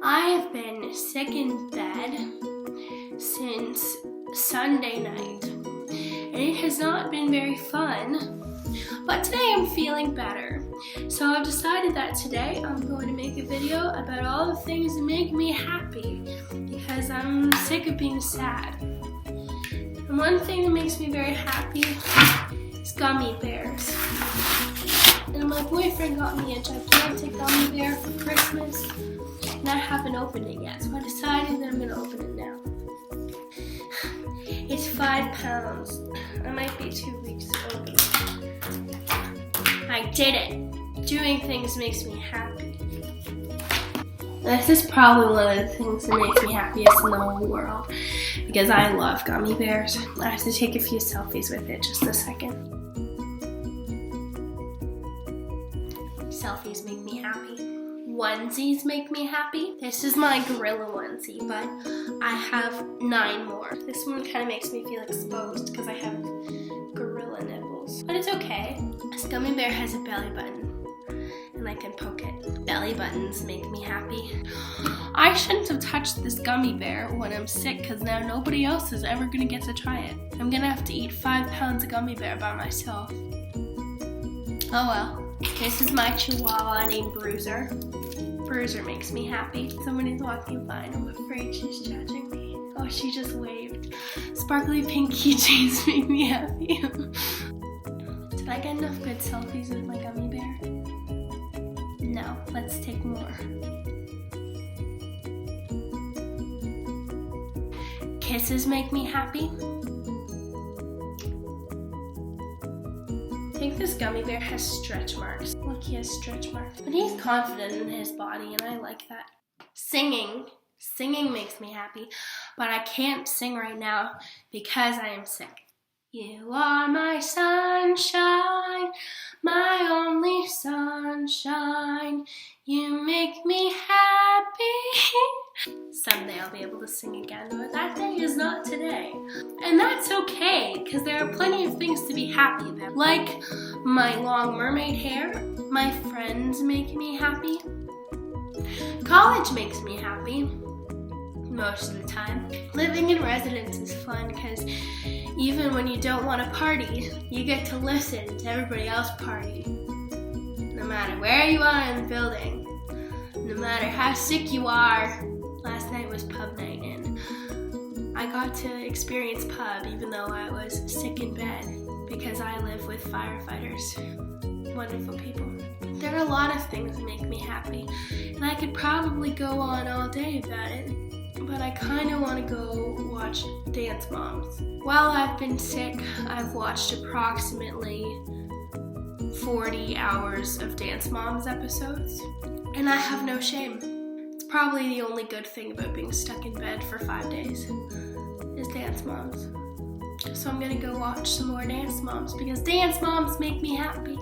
I have been sick in bed since Sunday night, and it has not been very fun, but today I'm feeling better. So I've decided that today I'm going to make a video about all the things that make me happy, because I'm sick of being sad. And one thing that makes me very happy is gummy bears. And my boyfriend got me a gigantic gummy bear for Christmas, and I haven't opened it yet, so I decided that I'm going to open it now. It's 5 pounds. I might be 2 weeks to open it. I did it! Doing things makes me happy. This is probably one of the things that makes me happiest in the whole world, because I love gummy bears. I have to take a few selfies with it. Just a second. Selfies make me happy. Onesies make me happy. This is my gorilla onesie, but I have 9 more. This one kind of makes me feel exposed because I have gorilla nipples. But it's okay. This gummy bear has a belly button, and I can poke it. Belly buttons make me happy. I shouldn't have touched this gummy bear when I'm sick, because now nobody else is ever going to get to try it. I'm going to have to eat 5 pounds of gummy bear by myself. Oh well. This is my chihuahua named Bruiser. Bruiser makes me happy. Somebody's walking by and I'm afraid she's judging me. Oh, she just waved. Sparkly pink keychains make me happy. Did I get enough good selfies with my gummy bear? No, let's take more. Kisses make me happy. I think this gummy bear has stretch marks. Look, he has stretch marks. But he's confident in his body, and I like that. Singing makes me happy, but I can't sing right now because I am sick. You are my sunshine, my only sunshine. You make me happy. Someday I'll be able to sing again, but that day is not today. And that's okay, because there are plenty of things to be happy about. Like my long mermaid hair, my friends make me happy. College makes me happy, most of the time. Living in residence is fun, because even when you don't want to party, you get to listen to everybody else party. No matter where you are in the building, no matter how sick you are. Last night was pub night, and I got to experience pub even though I was sick in bed, because I live with firefighters. Wonderful people. There are a lot of things that make me happy, and I could probably go on all day about it, but I kind of want to go watch Dance Moms. While I've been sick, I've watched approximately 40 hours of Dance Moms episodes, and I have no shame. It's probably the only good thing about being stuck in bed for 5 days is Dance Moms. So I'm gonna go watch some more Dance Moms, because Dance Moms make me happy.